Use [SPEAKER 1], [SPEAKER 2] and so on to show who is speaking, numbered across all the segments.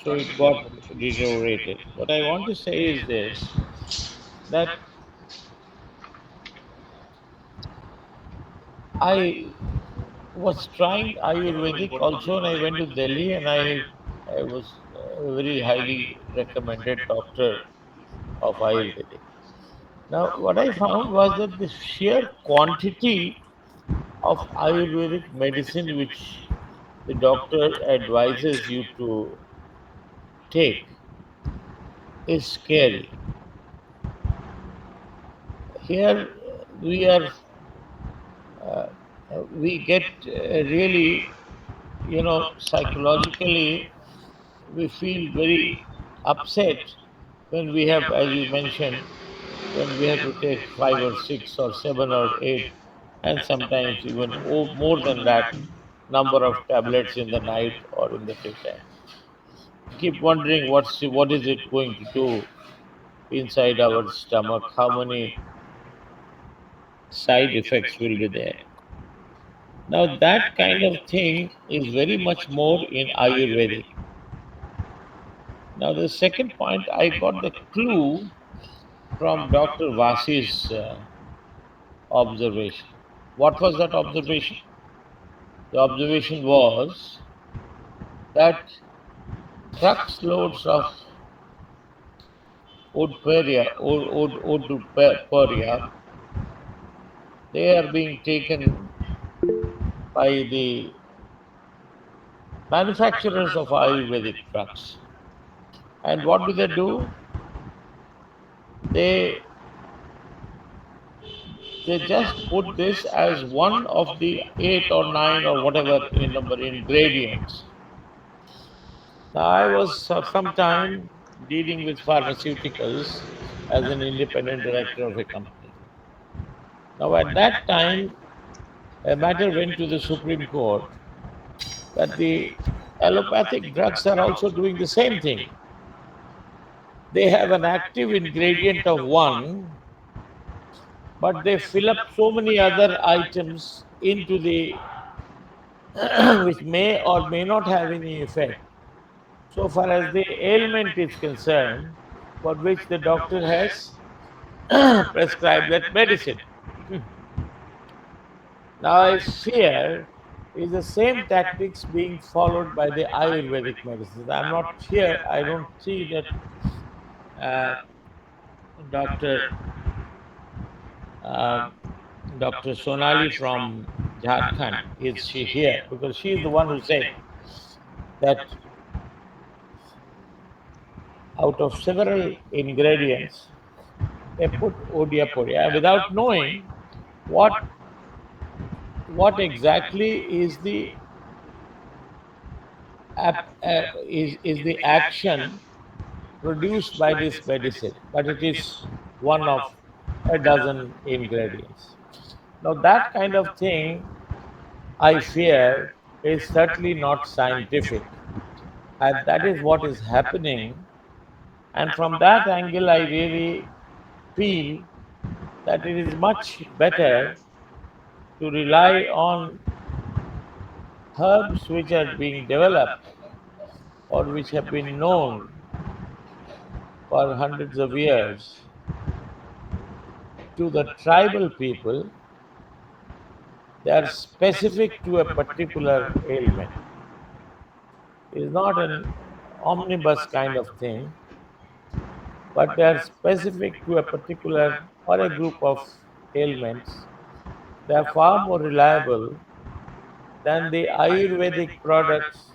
[SPEAKER 1] so it got deteriorated. What I want to say is this, that I was trying Ayurvedic also, and I went to Delhi, and I was a very highly recommended doctor of Ayurvedic. Now, what I found was that the sheer quantity of Ayurvedic medicine which the doctor advises you to take is scary. Here we are, uh, we get really, psychologically, we feel very upset when we have, as you mentioned, when we have to take five or six or seven or eight, and sometimes even more than that number of tablets in the night or in the daytime. Keep wondering what is it going to do inside our stomach, how many side effects will be there. Now that kind of thing is very much more in Ayurvedic. Now the second point, I got the clue from Dr. Vasi's observation. What was that observation? The observation was that trucks loads of oduperia, they are being taken by the manufacturers of Ayurvedic drugs. And what do they do? They they just put this as one of the eight or nine or whatever in number ingredients. Now, I was some time dealing with pharmaceuticals as an independent director of a company. Now, at that time, a matter went to the Supreme Court that the allopathic drugs are also doing the same thing. They have an active ingredient of one, but they fill up so many other items into the which may or may not have any effect so far as the ailment is concerned, for which the doctor has prescribed that medicine. Now, I fear is the same tactics being followed by the Ayurvedic medicines. I'm not here, I don't see that uh, Dr. Uh, Dr. Sonali from Jharkhand, is she here? Because she is the one who said that out of several ingredients, they put Odiaporia without knowing what exactly is the is the action produced by this medicine, but it is one of a dozen ingredients. Now, that kind of thing, I fear, is certainly not scientific, and that is what is happening. And from that angle, I really feel that it is much better to rely on herbs which are being developed or which have been known for hundreds of years to the tribal people. They are specific to a particular ailment. It is not an omnibus kind of thing, but they are specific to a particular or a group of ailments. They are far more reliable than the Ayurvedic products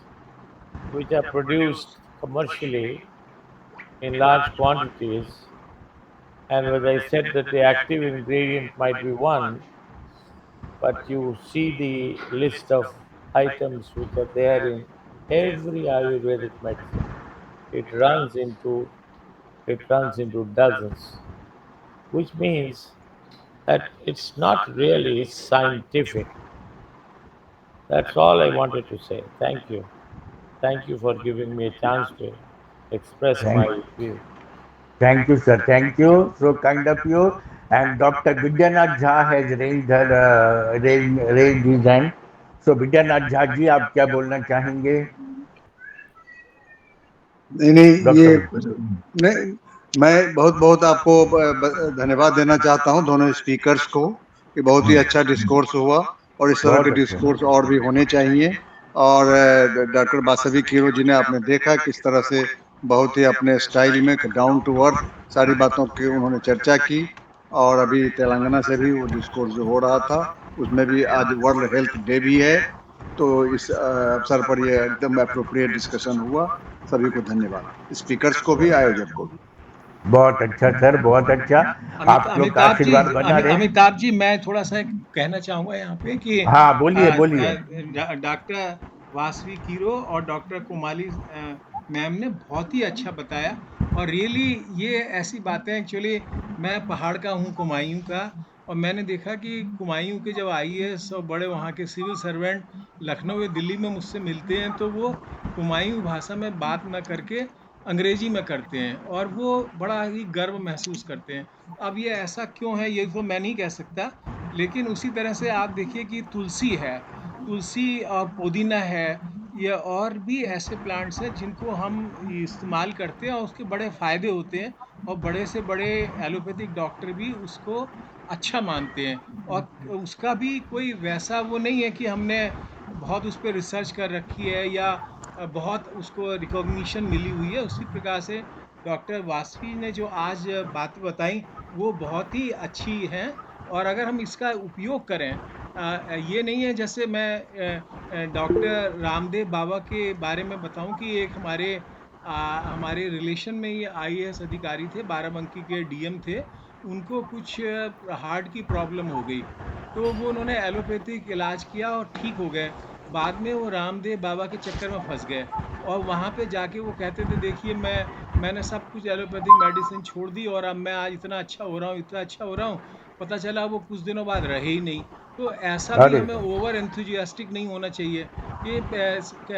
[SPEAKER 1] which are produced commercially in large quantities. And as I said, that the active ingredient might be one, but you see the list of items which are there in every Ayurvedic medicine. It runs into dozens, which means that it's not really scientific. That's all I wanted to say. Thank you. Thank you for giving me a chance to express
[SPEAKER 2] Thank,
[SPEAKER 1] my view.
[SPEAKER 2] thank you, sir. Thank you. So kind of you. And Dr. Vidyanath Jha has raised his hand. So Vidyanath Jha जी आप क्या बोलना चाहेंगे?
[SPEAKER 3] नहीं ये
[SPEAKER 2] doctor.
[SPEAKER 3] नहीं, मैं बहुत बहुत आपको धन्यवाद देना चाहता हूँ दोनों स्पीकर्स को कि बहुत ही अच्छा डिस्कोर्स हुआ और इस तरह
[SPEAKER 2] बहुत
[SPEAKER 3] के
[SPEAKER 2] अच्छा।
[SPEAKER 3] डिस्कोर्स और भी होने चाहिए। और डॉक्टर वासवी कीरो जी ने आपने देखा किस तरह से बहुत ही अपने स्टाइल में डाउन टू अर्थ सारी बातों की उन्होंने चर्चा की। और अभी तेलंगाना से भी वो डिस्कोर्स जो हो रहा था उसमें भी आज वर्ल्ड हेल्थ डे भी है, तो इस अवसर पर ये एकदम अप्रोप्रिएट डिस्कशन हुआ। सभी को धन्यवाद, स्पीकर्स को भी, आयोजक को भी।
[SPEAKER 2] बहुत अच्छा सर, बहुत अच्छा। आप लोग का आशीर्वाद बना रहे।
[SPEAKER 4] अमिताभ जी, मैं थोड़ा सा कहना चाहूँगा यहाँ पे कि
[SPEAKER 2] हाँ, बोलिए बोलिए।
[SPEAKER 4] डॉक्टर वासवी कीरो और डॉक्टर कुमाली मैम ने बहुत ही अच्छा बताया। और रियली ये ऐसी बातें, एक्चुअली मैं पहाड़ का हूँ, कुमायूं का, और मैंने देखा कि कुमायूं के जब आईएएस और बड़े वहाँ के सिविल सर्वेंट लखनऊ या दिल्ली में मुझसे मिलते हैं तो वो कुमायूं भाषा में बात ना करके अंग्रेजी में करते हैं और वो बड़ा ही गर्व महसूस करते हैं। अब ये ऐसा क्यों है ये तो मैं नहीं कह सकता, लेकिन उसी तरह से आप देखिए कि तुलसी है, तुलसी और पुदीना है, ये और भी ऐसे प्लांट्स हैं जिनको हम इस्तेमाल करते हैं और उसके बड़े फ़ायदे होते हैं और बड़े से बड़े एलोपैथिक डॉक्टर भी उसको अच्छा मानते हैं। और उसका भी कोई वैसा वो नहीं है कि हमने बहुत उस पर रिसर्च कर रखी है या बहुत उसको रिकॉग्निशन मिली हुई है। उसी प्रकार से डॉक्टर वासवी ने जो आज बातें बताई वो बहुत ही अच्छी हैं। और अगर हम इसका उपयोग करें, ये नहीं है जैसे मैं डॉक्टर रामदेव बाबा के बारे में बताऊं कि एक हमारे रिलेशन में ये आईएएस अधिकारी थे, बाराबंकी के डीएम थे। उनको कुछ हार्ट की प्रॉब्लम हो गई तो वो उन्होंने एलोपैथिक इलाज किया और ठीक हो गए। बाद में वो रामदेव बाबा के चक्कर में फंस गए और वहाँ पे जाके वो कहते थे देखिए मैंने सब कुछ एलोपैथिक मेडिसिन छोड़ दी और अब मैं आज इतना अच्छा हो रहा हूँ, इतना अच्छा हो रहा हूँ। पता चला वो कुछ दिनों बाद रहे ही नहीं। तो ऐसा भी
[SPEAKER 2] अरे
[SPEAKER 4] हमें ओवर एंथुजियास्टिक नहीं होना चाहिए। ये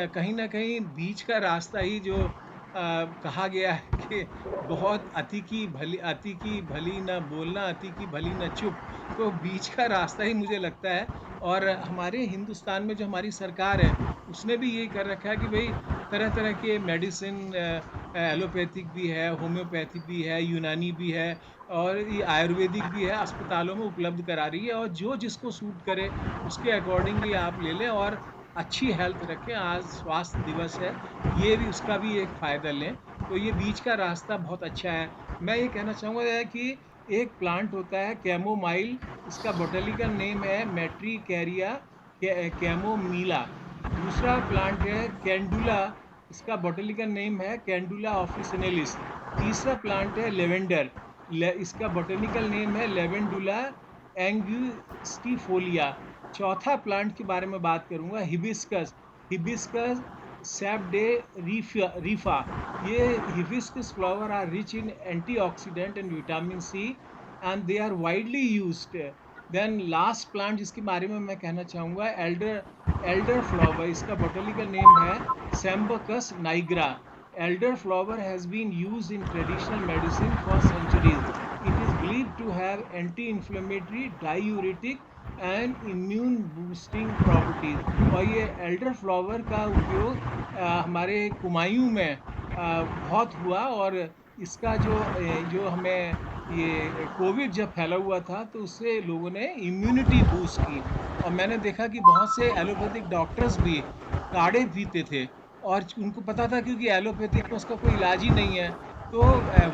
[SPEAKER 4] कहीं ना कहीं बीच का रास्ता ही जो कहा गया है कि बहुत अति की भली न बोलना, अति की भली न चुप। तो बीच का रास्ता ही मुझे लगता है। और हमारे हिंदुस्तान में जो हमारी सरकार है उसने भी यही कर रखा है कि भाई तरह तरह के मेडिसिन, एलोपैथिक भी है, होम्योपैथी भी है, यूनानी भी है और ये आयुर्वेदिक भी है, अस्पतालों में उपलब्ध करा रही है। और जो जिसको सूट करे उसके अकॉर्डिंगली आप ले लें और अच्छी हेल्थ रखें। आज स्वास्थ्य दिवस है, ये भी उसका भी एक फ़ायदा लें। तो ये बीच का रास्ता बहुत अच्छा है। मैं ये कहना चाहूँगा कि एक प्लांट होता है कैमोमाइल, इसका बोटेनिकल नेम है मेट्रिकैरिया कैमोमीला। दूसरा प्लांट है कैंडुला, इसका बोटेनिकल नेम है कैंडुला ऑफिसिनेलिस। तीसरा प्लांट है लेवेंडर, इसका बोटेनिकल नेम है लेवेंडुला एंग्यूस्टिफोलिया। चौथा प्लांट के बारे में बात करूंगा, हिबिस्कस, हिबिस्कस सैपडे रीफा। ये hibiscus flower are rich in antioxidant and vitamin C and they are widely used. Then last plant जिसके बारे में मैं कहना चाहूँगा, एल्डर एल्डर फ्लावर, इसका बोटेनिकल नेम है Sambucus nigra. Elder flower has been used in traditional medicine for centuries. It is believed to have anti-inflammatory, diuretic and immune boosting properties. और ये एल्डर फ्लावर का उपयोग हमारे कुमायूं में बहुत हुआ। और इसका जो हमें ये कोविड जब फैला हुआ था तो उससे लोगों ने इम्यूनिटी बूस्ट की। और मैंने देखा कि बहुत से एलोपैथिक डॉक्टर्स भी काढ़े पीते थे और उनको पता था क्योंकि एलोपैथिक में उसका कोई इलाज ही नहीं है। तो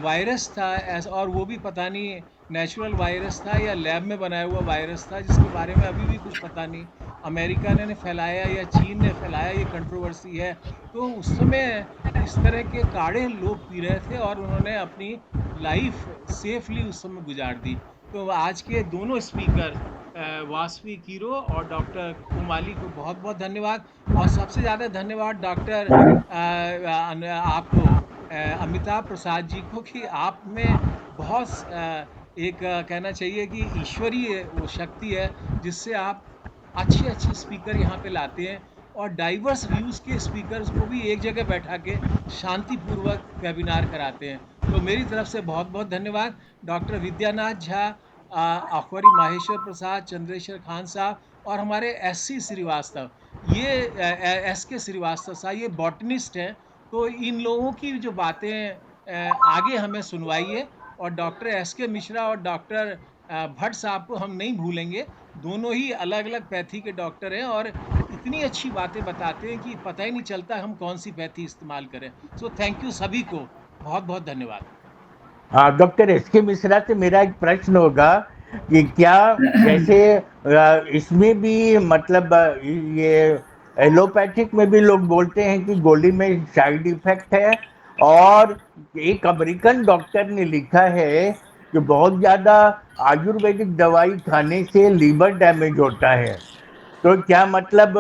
[SPEAKER 4] वायरस था ऐसा, और वो भी पता नहीं नेचुरल वायरस था या लैब में बनाया हुआ वायरस था जिसके बारे में अभी भी कुछ पता नहीं। अमेरिका ने फैलाया या चीन ने फैलाया, ये कंट्रोवर्सी है। तो उस समय इस तरह के काढ़े लोग पी रहे थे और उन्होंने अपनी लाइफ सेफली उस समय गुजार दी। तो आज के दोनों स्पीकर वासवी कीरो और डॉक्टर कुमाली को बहुत बहुत धन्यवाद। और सबसे ज़्यादा धन्यवाद डॉक्टर आपको अमिताभ प्रसाद जी को कि आप में बहुत एक कहना चाहिए कि ईश्वरीय वो शक्ति है जिससे आप अच्छे अच्छे स्पीकर यहाँ पे लाते हैं और डाइवर्स व्यूज़ के स्पीकर्स को भी एक जगह बैठा के शांतिपूर्वक वेबिनार कराते हैं। तो मेरी तरफ से बहुत बहुत धन्यवाद। डॉक्टर विद्यानाथ झा, अखबारी माहेश्वर प्रसाद, चंद्रेश्वर खान साहब और हमारे एस सी श्रीवास्तव, ये एस के श्रीवास्तव साहब, ये बॉटनिस्ट हैं तो इन लोगों की जो बातें आगे हमें सुनवाइए, और डॉक्टर एस.के. मिश्रा और डॉक्टर भट्ट साहब को हम नहीं भूलेंगे। दोनों ही अलग-अलग पैथी के डॉक्टर हैं और इतनी अच्छी बातें बताते हैं कि पता ही नहीं चलता हम कौन-सी पैथी इस्तेमाल करें। सो थैंक यू सभी को, बहुत-बहुत धन्यवाद।
[SPEAKER 2] हाँ, डॉक्टर एस.के. मिश्रा से मेरा एक प्रश्न होगा कि क्या जैसे इसमें भी मतलब ये एलोपैथिक में भी लोग बोलते हैं कि गोली में साइड इफेक्ट है, और एक अमेरिकन डॉक्टर ने लिखा है कि बहुत ज़्यादा आयुर्वेदिक दवाई खाने से लीवर डैमेज होता है। तो क्या मतलब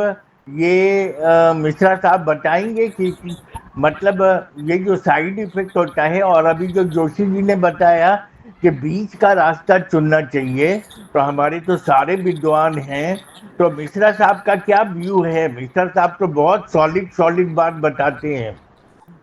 [SPEAKER 2] ये मिश्रा साहब बताएंगे कि मतलब ये जो साइड इफेक्ट होता है, और अभी जो जोशी जी ने बताया कि बीच का रास्ता चुनना चाहिए, तो हमारे तो सारे विद्वान हैं, तो मिश्रा साहब का क्या व्यू है? मिश्रा साहब तो बहुत सॉलिड बात बताते हैं।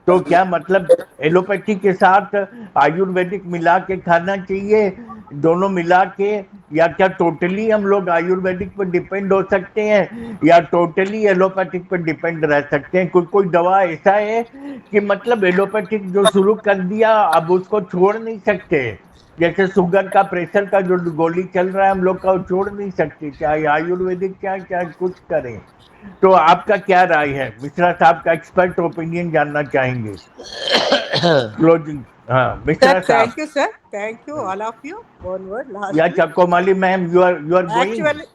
[SPEAKER 2] तो क्या मतलब एलोपैथी के साथ आयुर्वेदिक मिला के खाना चाहिए, दोनों मिला के, या क्या टोटली हम लोग आयुर्वेदिक पर डिपेंड हो सकते हैं, या टोटली एलोपैथिक पर डिपेंड रह सकते हैं? कोई दवा ऐसा है कि मतलब एलोपैथिक जो शुरू कर दिया अब उसको छोड़ नहीं सकते? जैसे शुगर का, प्रेशर का जो गोली चल रहा है हम लोग का, वो छोड़ नहीं सकते, चाहे आयुर्वेदिक चाहे कुछ करें। तो आपका क्या राय है? मिश्रा साहब का एक्सपर्ट ओपिनियन जानना चाहेंगे। क्लोजिंग, हाँ, मिश्रा
[SPEAKER 5] Sir,
[SPEAKER 2] साहब।
[SPEAKER 5] thank you, sir. Thank you, all of you. One word,
[SPEAKER 2] या
[SPEAKER 5] lastly.
[SPEAKER 2] चकोमाली ma'am, you are going.
[SPEAKER 5] Actually,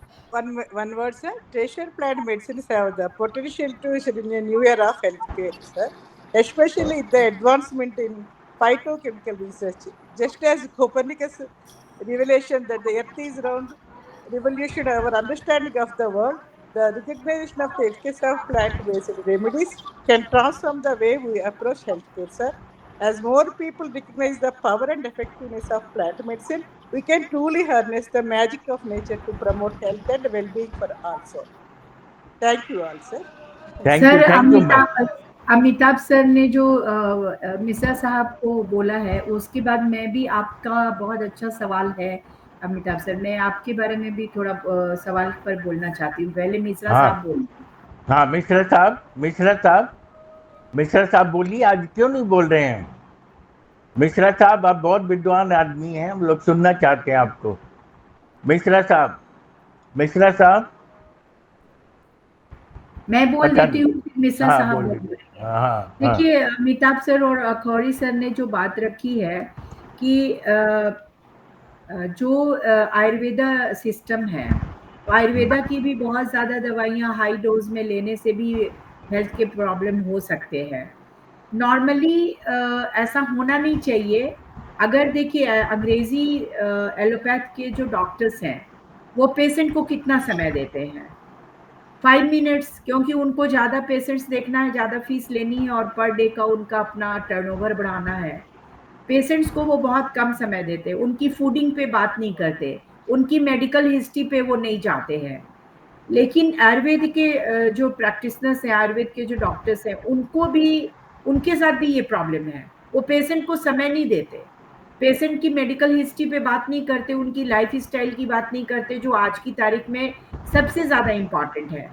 [SPEAKER 5] one word, sir. Tertiary plant medicines have the potential to usher in a new era of healthcare, sir. Especially the advancement in phytochemical research. Just as Copernicus' revelation that the Earth is round revolution our understanding of the world, the recognition of the efficacy of plant-based remedies can transform the way we approach healthcare, sir. As more people recognize the power and effectiveness of plant medicine, we can truly harness the magic of nature to promote health and well-being for all, sir. Thank you all, sir.
[SPEAKER 2] Thank
[SPEAKER 6] sir,
[SPEAKER 2] you ma'am.
[SPEAKER 6] Amitabh sir ने जो मिश्रा साहब को बोला है, उसके बाद मैं भी, आपका बहुत अच्छा सवाल है अमिताभ सर, मैं आपके बारे में भी थोड़ा सवाल पर बोलना चाहती हूँ। पहले मिश्रा
[SPEAKER 2] हाँ
[SPEAKER 6] साहब बोल।
[SPEAKER 2] हाँ, मिश्रा साहब बोलिए, आज क्यों नहीं बोल रहे हैं? मिश्रा साहब, आप बहुत विद्वान आदमी हैं, हम लोग सुनना चाहते हैं आपको। मिश्रा साहब,
[SPEAKER 6] मैं बोल
[SPEAKER 2] पता
[SPEAKER 6] देती
[SPEAKER 2] नहीं।
[SPEAKER 6] हूँ, मिश्रा
[SPEAKER 2] हाँ,
[SPEAKER 6] साहब
[SPEAKER 2] बोल
[SPEAKER 6] बोल
[SPEAKER 2] दीजिए।
[SPEAKER 6] रहे हैं।
[SPEAKER 2] हाँ।
[SPEAKER 6] देखिए, अमिताभ सर और अखौरी सर ने जो बात रखी है कि जो आयुर्वेदा सिस्टम है, आयुर्वेदा की भी बहुत ज़्यादा दवाइयाँ हाई डोज में लेने से भी हेल्थ के प्रॉब्लम हो सकते हैं। नॉर्मली ऐसा होना नहीं चाहिए। अगर देखिए, अंग्रेजी एलोपैथ के जो डॉक्टर्स हैं, वो पेशेंट को कितना समय देते हैं? 5 मिनट्स, क्योंकि उनको ज़्यादा पेशेंट्स देखना है, ज़्यादा फीस लेनी है और पर डे का उनका अपना टर्नओवर बढ़ाना है। पेशेंट्स को वो बहुत कम समय देते, उनकी फूडिंग पे बात नहीं करते, उनकी मेडिकल हिस्ट्री पे वो नहीं जाते हैं। लेकिन आयुर्वेद के जो प्रैक्टिशनर्स हैं, आयुर्वेद के जो डॉक्टर्स हैं, उनके साथ भी ये प्रॉब्लम है। वो पेशेंट को समय नहीं देते, पेशेंट की मेडिकल हिस्ट्री पे बात नहीं करते, उनकी लाइफ स्टाइल की बात नहीं करते, जो आज की तारीख में सबसे ज़्यादा इम्पॉर्टेंट है।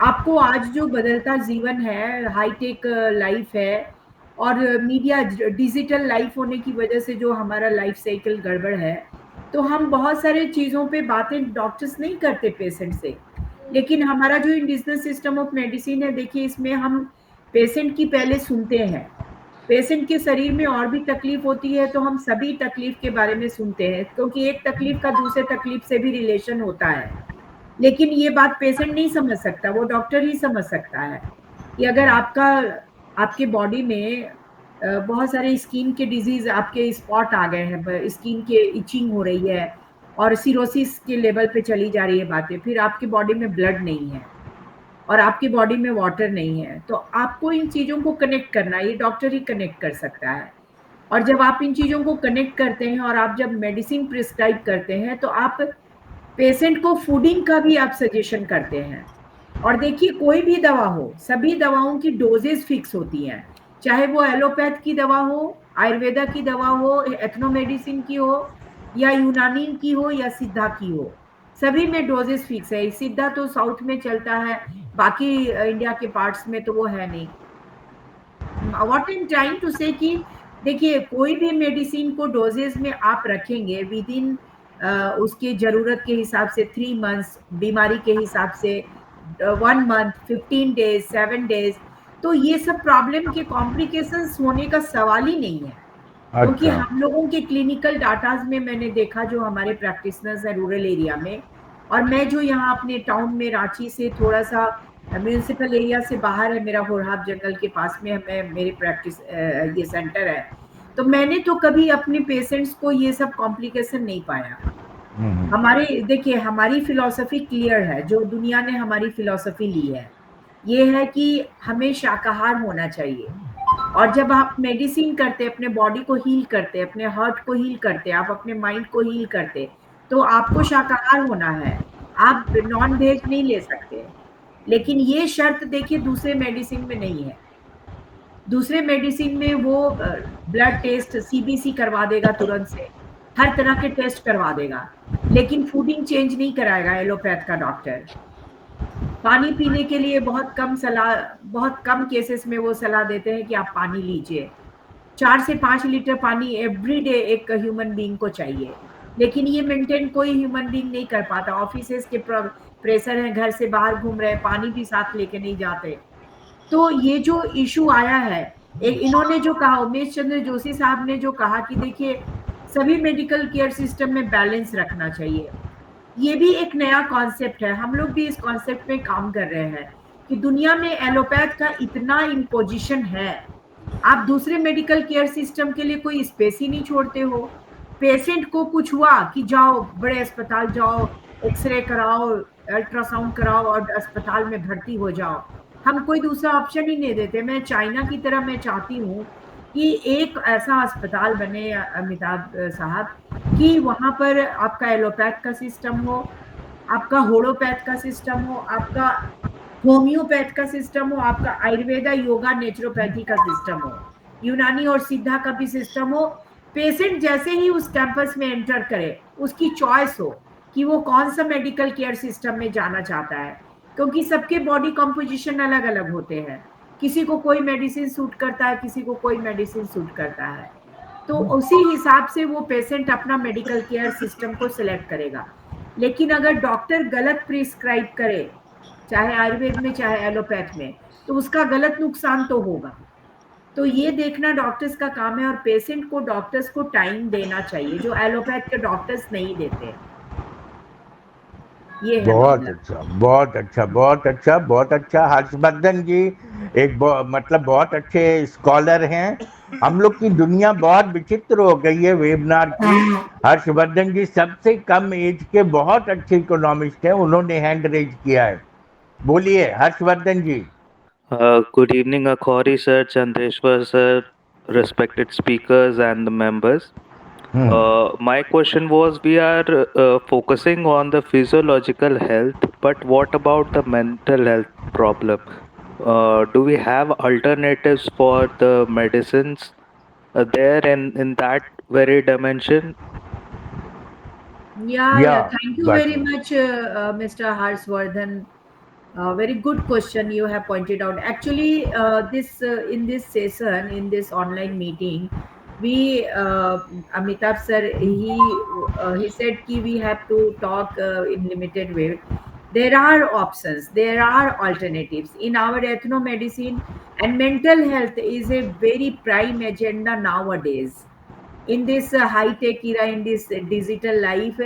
[SPEAKER 6] आपको आज जो बदलता जीवन है, हाईटेक लाइफ है, और मीडिया डिजिटल लाइफ होने की वजह से जो हमारा लाइफ साइकिल गड़बड़ है, तो हम बहुत सारे चीज़ों पे बातें डॉक्टर्स नहीं करते पेशेंट से। लेकिन हमारा जो इंडिजिनस सिस्टम ऑफ मेडिसिन है, देखिए, इसमें हम पेशेंट की पहले सुनते हैं। पेशेंट के शरीर में और भी तकलीफ होती है, तो हम सभी तकलीफ के बारे में सुनते हैं, क्योंकि एक तकलीफ का दूसरे तकलीफ से भी रिलेशन होता है। लेकिन ये बात पेशेंट नहीं समझ सकता, वो डॉक्टर ही समझ सकता है कि अगर आपके बॉडी में बहुत सारे स्किन के डिजीज, आपके स्पॉट आ गए हैं, स्किन के इचिंग हो रही है और सिरोसिस के लेवल पे चली जा रही है बातें, फिर आपकी बॉडी में ब्लड नहीं है और आपकी बॉडी में वाटर नहीं है, तो आपको इन चीज़ों को कनेक्ट करना, ये डॉक्टर ही कनेक्ट कर सकता है। और जब आप इन चीज़ों को कनेक्ट करते हैं और आप जब मेडिसिन प्रिस्क्राइब करते हैं, तो आप पेशेंट को फूडिंग का भी आप सजेशन करते हैं। और देखिए, कोई भी दवा हो, सभी दवाओं की डोजेस फिक्स होती हैं, चाहे वो एलोपैथ की दवा हो, आयुर्वेदा की दवा हो, एथनो मेडिसिन की हो, या यूनानी की हो, या सिद्धा की हो, सभी में डोजेस फिक्स है। सिद्धा तो साउथ में चलता है, बाकी इंडिया के पार्ट्स में तो वो है नहीं। What I am trying to say कि देखिए कोई भी मेडिसिन को डोजेज में आप रखेंगे विद इन उसकी ज़रूरत के हिसाब से 3 मंथ्स, बीमारी के हिसाब से 1 मंथ, 15 डेज, 7 डेज, तो ये सब प्रॉब्लम के कॉम्प्लिकेशंस होने का सवाल ही नहीं है। क्योंकि
[SPEAKER 2] अच्छा।
[SPEAKER 6] हम लोगों के क्लिनिकल डाटाज में मैंने देखा जो हमारे प्रैक्टिशनर्स हैं रूरल एरिया में, और मैं जो यहाँ अपने टाउन में रांची से थोड़ा सा म्यूनिसिपल एरिया से बाहर है, मेरा होरहाब जंगल के पास में हमें मेरी प्रैक्टिस ये सेंटर है, तो मैंने तो कभी अपने पेशेंट्स को ये सब कॉम्प्लिकेशन नहीं पाया। हमारे देखिए हमारी फिलॉसफी क्लियर है, जो दुनिया ने हमारी फिलॉसफी ली है ये है कि हमें शाकाहार होना चाहिए। और जब आप मेडिसिन करते, अपने बॉडी को हील करते, अपने हार्ट को हील करते, आप अपने माइंड को हील करते, तो आपको शाकाहार होना है, आप नॉन वेज नहीं ले सकते। लेकिन ये शर्त देखिए दूसरे मेडिसिन में नहीं है। दूसरे मेडिसिन में वो ब्लड टेस्ट सीबीसी करवा देगा तुरंत से, हर तरह के टेस्ट करवा देगा, लेकिन फूडिंग चेंज नहीं कराएगा एलोपैथ का डॉक्टर। पानी पीने के लिए बहुत कम केसेस में वो सलाह देते हैं कि आप पानी लीजिए। 4 से 5 लीटर पानी एवरी डे एक ह्यूमन बीइंग को चाहिए, लेकिन ये मेंटेन कोई ह्यूमन बीइंग नहीं कर पाता। ऑफिसेस के प्रेशर हैं, घर से बाहर घूम रहे हैं, पानी भी साथ लेके नहीं जाते। तो ये जो इशू आया है, इन्होंने जो कहा, उमेश चंद्र जोशी साहब ने जो कहा कि देखिए सभी मेडिकल केयर सिस्टम में बैलेंस रखना चाहिए, ये भी एक नया कॉन्सेप्ट है। हम लोग भी इस कॉन्सेप्ट में काम कर रहे हैं कि दुनिया में एलोपैथ का इतना इम्पोजिशन है, आप दूसरे मेडिकल केयर सिस्टम के लिए कोई स्पेस ही नहीं छोड़ते हो। पेशेंट को कुछ हुआ कि जाओ बड़े अस्पताल जाओ, एक्सरे कराओ, अल्ट्रासाउंड कराओ और अस्पताल में भर्ती हो जाओ। हम कोई दूसरा ऑप्शन ही नहीं देते। मैं चाइना की तरह मैं चाहती हूँ कि एक ऐसा अस्पताल बने अमिताभ साहब, कि वहाँ पर आपका एलोपैथ का सिस्टम हो, आपका होम्योपैथ का सिस्टम हो, आपका होम्योपैथ का सिस्टम हो, आपका आयुर्वेदा, योगा, नेचुरोपैथी का सिस्टम हो, यूनानी और सिद्धा का भी सिस्टम हो। पेशेंट जैसे ही उस कैंपस में एंटर करे, उसकी चॉइस हो कि वो कौन सा मेडिकल केयर सिस्टम में जाना चाहता है, क्योंकि सबके बॉडी कंपोजिशन अलग अलग होते हैं। किसी को कोई मेडिसिन सूट करता है, किसी को कोई मेडिसिन सूट करता है, तो उसी हिसाब से वो पेशेंट अपना मेडिकल केयर सिस्टम को सिलेक्ट करेगा। लेकिन अगर डॉक्टर गलत प्रिस्क्राइब करे, चाहे आयुर्वेद में चाहे एलोपैथ में, तो उसका गलत नुकसान तो होगा। तो ये देखना डॉक्टर्स का काम है, और पेशेंट को डॉक्टर्स को टाइम देना चाहिए, जो एलोपैथ के डॉक्टर्स नहीं देते। ये है
[SPEAKER 2] बहुत
[SPEAKER 6] मामला।
[SPEAKER 2] अच्छा, बहुत अच्छा, बहुत अच्छा, बहुत अच्छा। हर्षवर्धन जी एक मतलब बहुत अच्छे स्कॉलर हैं। हम लोग की दुनिया बहुत विचित्र हो गई है वेबिनार की। हर्षवर्धन जी सबसे कम एज के बहुत अच्छे इकोनॉमिस्ट हैं, उन्होंने हैंड रेज किया है। बोलिए हर्षवर्धन जी।
[SPEAKER 7] Good evening, Akhori sir, Chandreshwar sir, respected speakers and the members. My question was, we are focusing on the physiological health, but what about the mental health problem? Do we have alternatives for the medicines there in that very dimension?
[SPEAKER 6] Yeah. Thank you
[SPEAKER 2] got
[SPEAKER 6] very
[SPEAKER 2] it.
[SPEAKER 6] much, Mr. Harshvardhan. Very good question you have pointed out. Actually, this in this session, in this online meeting, we Amitabh sir, he said कि we have to talk in limited way. There are options, there are alternatives in our ethnomedicine, and mental health is a very prime agenda nowadays. In this high tech era, in this digital life,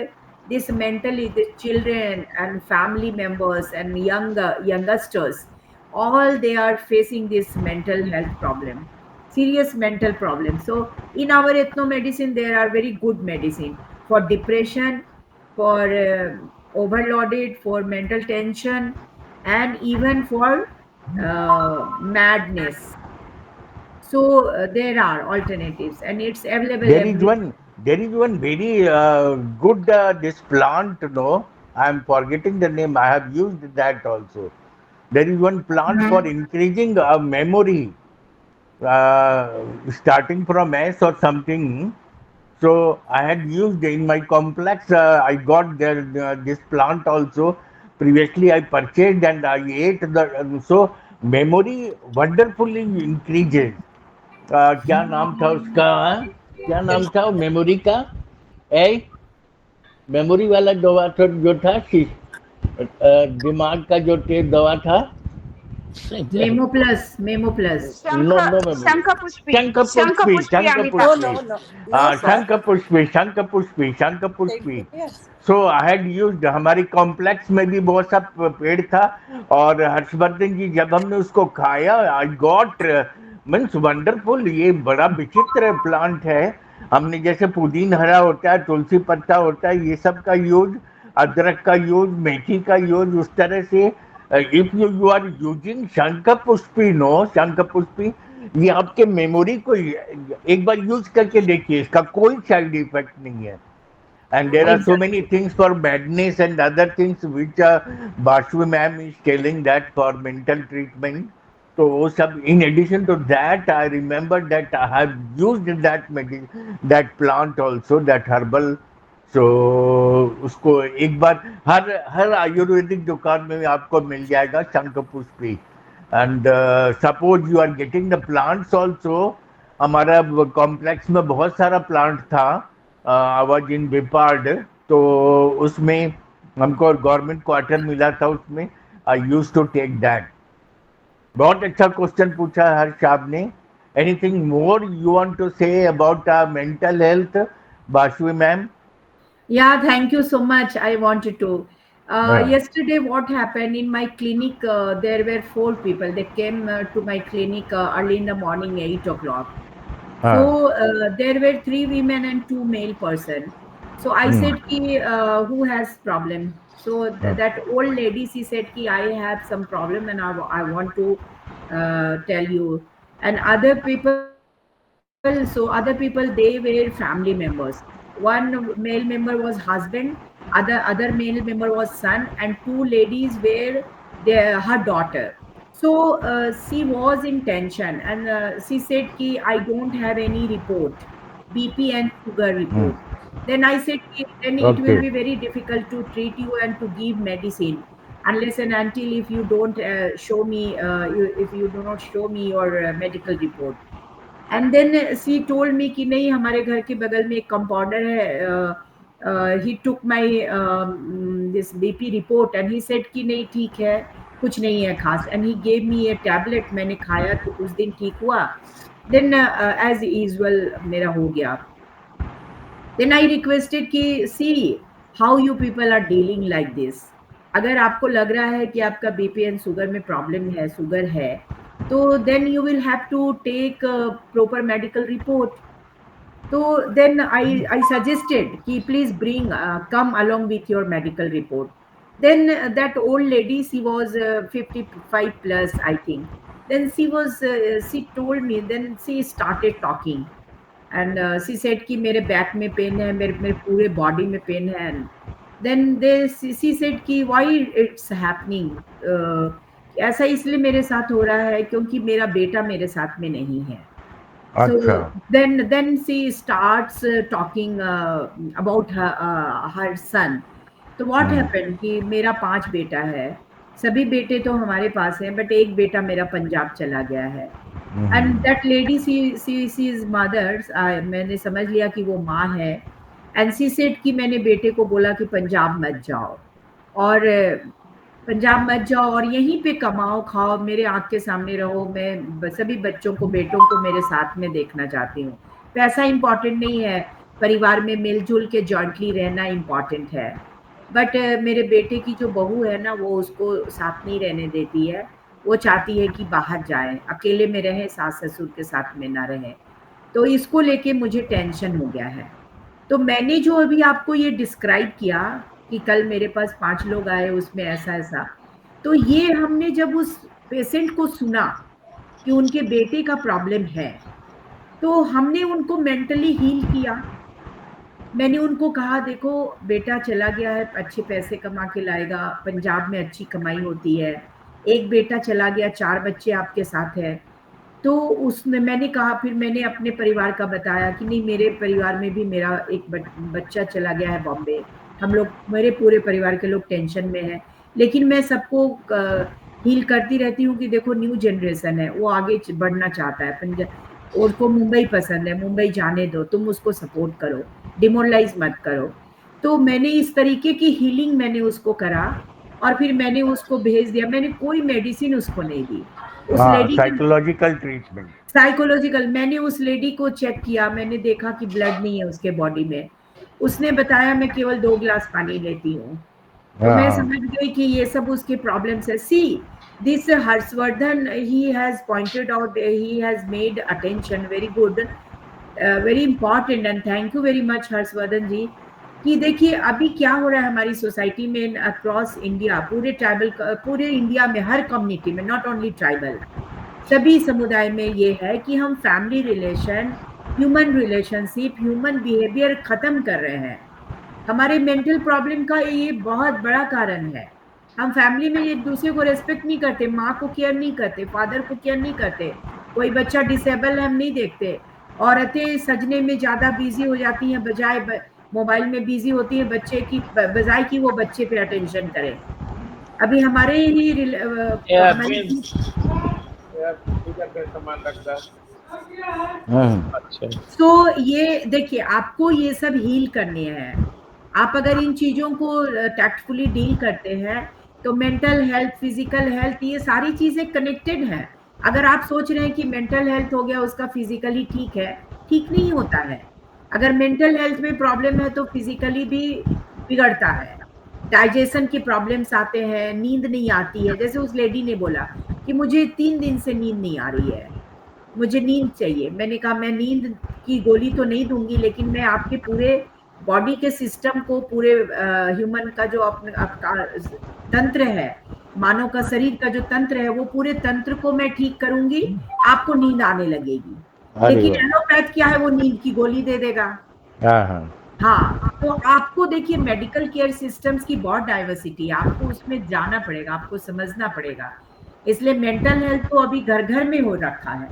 [SPEAKER 6] this mentally, the children and family members and youngsters, all they are facing this mental health problem, serious mental problem. So in our ethnomedicine there are very good medicine for depression, for overloaded, for mental tension, and even for madness. So there are alternatives, and it's available
[SPEAKER 2] There is
[SPEAKER 6] every.
[SPEAKER 2] one very good this plant. No, I am forgetting the name. I have used that also. There is one plant for increasing memory, starting from S or something. So I had used in my complex. I got this plant also. Previously, I purchased and I ate the. So memory wonderfully increases. क्या नाम था उसका, क्या नाम था memory का, memory वाला दवा था जो था, दिमाग का जो दवा था,
[SPEAKER 6] memo plus, memo plus.
[SPEAKER 2] No no memory,
[SPEAKER 8] शंखपुष्पी,
[SPEAKER 2] शंखपुष्पी,
[SPEAKER 8] अमिता।
[SPEAKER 5] No,
[SPEAKER 2] शंखपुष्पी,
[SPEAKER 5] no, no, sir.
[SPEAKER 2] शंखपुष्पी, शंखपुष्पी, शंखपुष्पी।
[SPEAKER 5] Yes.
[SPEAKER 2] So I had used, हमारी कॉम्प्लेक्स में भी बहुत सा पेड़ था, और हर्षवर्धन जी जब हमने उसको खाया, आई गॉट मीन्स वंडरफुल, ये बड़ा विचित्र प्लांट है। हमने जैसे पुदीन हरा होता है, तुलसी पत्ता होता है, ये सब का यूज, अदरक का यूज, मेथी का यूज, उस तरह से इफ यू आर यूजिंग शंख पुष्पी, नो शंख पुष्पी, ये आपके मेमोरी को एक बार यूज करके देखिए, इसका कोई साइड इफेक्ट नहीं है। And there are so many things for madness and other things which Bashwi ma'am is telling that for mental treatment. So वो सब, in addition to that, I remember that I have used that plant also, that herbal. So उसको एक बार हर आयुर्वेदिक दुकान में आपको मिल जाएगा Shankhpushpi. And suppose you are getting the plants also, हमारा complex में बहुत सारा प्लांट था, आवाज इन विपार्ड, तो उसमें हमको गवर्नमेंट क्वार्टर मिला था, उसमें I used to take that. बहुत अच्छा क्वेश्चन पूछा हर्ष साहब ने। Anything more you want to say about mental health, बाशवी ma'am?
[SPEAKER 6] Yeah, thank you so much. I wanted to.
[SPEAKER 2] Yeah.
[SPEAKER 6] Yesterday, what happened in my clinic? There were 4 people. They came to my clinic early in the morning, 8 o'clock. So there were 3 women and 2 male person. So I said, ki, who has problem? So that old lady, she said, ki, I have some problem and I want to tell you. And other people, they were family members. One male member was husband, other male member was son, and 2 ladies were her daughter. So she was in tension, and she said ki I don't have any report, BP and sugar report. Then I said ki, then it will be very difficult to treat you and to give medicine unless and until if you don't show me, if you do not show me your medical report. And then she told me कि नहीं, हमारे घर के बगल में एक compounder है, he took my this BP report and he said कि नहीं ठीक है, कुछ नहीं है खास, and he gave me a tablet, मैंने खाया तो कुछ दिन ठीक हुआ, then as usual मेरा हो गया. Then I requested कि see how you people are dealing like this. अगर आपको लग रहा है कि आपका BP and sugar में प्रॉब्लम है, शुगर है, तो then you will have to take a proper medical report. So then I suggested कि please bring come along with your medical report. Then that old lady, she was 55 plus I think. Then she told me, then she started talking and she said कि मेरे back में pen है, मेरे पूरे body में pen है. Then she said कि why it's happening, ऐसा इसलिए मेरे साथ हो रहा है क्योंकि मेरा बेटा मेरे साथ में नहीं है. So then she starts talking about her son. तो what happened कि मेरा 5 बेटा है, सभी बेटे तो हमारे पास हैं, बट एक बेटा मेरा पंजाब चला गया है. And that lady, she is mother, मैंने समझ लिया कि वो माँ है. And she said कि मैंने बेटे को बोला कि पंजाब मत जाओ, और पंजाब मत जाओ और यहीं पे कमाओ खाओ, मेरे आँख के सामने रहो, मैं सभी बच्चों को, बेटों को मेरे साथ में देखना चाहती हूँ. पैसा इम्पॉर्टेंट नहीं है, परिवार में मिलजुल के जॉइंटली रहना इम्पॉर्टेंट है. बट मेरे बेटे की जो बहू है ना, वो उसको साथ नहीं रहने देती है, वो चाहती है कि बाहर जाए, अकेले में रहे, सास ससुर के साथ में ना रहे. तो इसको लेके मुझे टेंशन हो गया है. तो मैंने जो अभी आपको ये डिस्क्राइब किया कि कल मेरे पास 5 लोग आए, उसमें ऐसा, तो ये हमने जब उस पेशेंट को सुना कि उनके बेटे का प्रॉब्लम है, तो हमने उनको मेंटली हील किया. मैंने उनको कहा देखो बेटा चला गया है, अच्छे पैसे कमा के लाएगा, पंजाब में अच्छी कमाई होती है, एक बेटा चला गया, 4 बच्चे आपके साथ है. तो उसमें मैंने कहा, फिर मैंने अपने परिवार का बताया कि नहीं, मेरे परिवार में भी मेरा एक बच्चा चला गया है बॉम्बे, हम लोग, मेरे पूरे परिवार के लोग टेंशन में हैं, लेकिन मैं सबको हील करती रहती हूँ कि देखो न्यू जनरेशन है, वो आगे बढ़ना चाहता है. उसको मुंबई पसंद है, मुंबई जाने दो, तुम उसको सपोर्ट करो, डिमोरलाइज मत करो। तो मैंने इस तरीके की हीलिंग मैंने उसको करा और फिर मैंने उसको भेज दिया। मैंने कोई मेडिसिन उसको नहीं दी। उस
[SPEAKER 2] हाँ,
[SPEAKER 6] लेडी का
[SPEAKER 2] साइकोलॉजिकल ट्रीटमेंट।
[SPEAKER 6] साइकोलॉजिकल, मैंने उस लेडी को चेक किया, मैंने देखा कि ब्लड नहीं है उसके बॉडी में। उसने बताया मैं केवल 2 ग्लास पानी लेती हूँ। तो मैं
[SPEAKER 2] हाँ,
[SPEAKER 6] समझ गई कि ये सब उसके प्रॉब्लम्स है। See this Harshvardhan, he has pointed out, he has made attention, very good, very important, and thank you very much Harshvardhan ji. कि देखिए अभी क्या हो रहा है हमारी सोसाइटी में अक्रॉस इंडिया, पूरे ट्राइबल, पूरे इंडिया में हर कम्युनिटी में, नॉट ओनली ट्राइबल, सभी समुदाय में ये है कि हम family relation, human relationship, human behaviour खत्म कर रहे हैं। हमारे मेंटल प्रॉब्लम का ये बहुत बड़ा कारण है। हम फैमिली में एक दूसरे को रेस्पेक्ट नहीं करते, माँ को केयर नहीं करते, फादर को केयर नहीं करते, कोई बच्चा डिसेबल है हम नहीं देखते, औरतें सजने में ज्यादा बिजी हो जाती हैं बजाय मोबाइल में बिजी होती हैं, बच्चे की बजाय कि वो बच्चे पे अटेंशन करें। अभी हमारे ही हमारी
[SPEAKER 1] पूजा का सामान रखता है। अच्छा,
[SPEAKER 6] तो ये देखिए आपको ये सब हील करने हैं। आप अगर इन चीजों को टैक्टफुली डील करते हैं तो मेंटल हेल्थ, फिजिकल हेल्थ, ये सारी चीजें कनेक्टेड हैं। अगर आप सोच रहे हैं कि मेंटल हेल्थ हो गया उसका फिजिकली ठीक है, ठीक नहीं होता है। अगर मेंटल हेल्थ में प्रॉब्लम है तो फिजिकली भी बिगड़ता है। डाइजेशन की प्रॉब्लम्स आते हैं, नींद नहीं आती है। जैसे उस लेडी ने बोला कि मुझे 3 दिन से नींद नहीं आ रही है, मुझे नींद चाहिए। मैंने कहा मैं नींद की गोली तो नहीं दूंगी, लेकिन मैं आपके पूरे बॉडी के सिस्टम को, पूरे ह्यूमन का जो आपका तंत्र है, मानव का शरीर का जो तंत्र है, वो पूरे तंत्र को मैं ठीक करूंगी, आपको नींद आने लगेगी।
[SPEAKER 2] अरे
[SPEAKER 6] लेकिन
[SPEAKER 2] वाह!
[SPEAKER 6] एलोपैथ क्या है, वो नींद की गोली दे देगा।
[SPEAKER 2] हाँ, हाँ।
[SPEAKER 6] हाँ, तो आपको देखिए मेडिकल केयर सिस्टम्स की बहुत डाइवर्सिटी है, आपको उसमें जाना पड़ेगा, आपको समझना पड़ेगा। इसलिए मेंटल हेल्थ तो अभी घर घर में हो रखा है,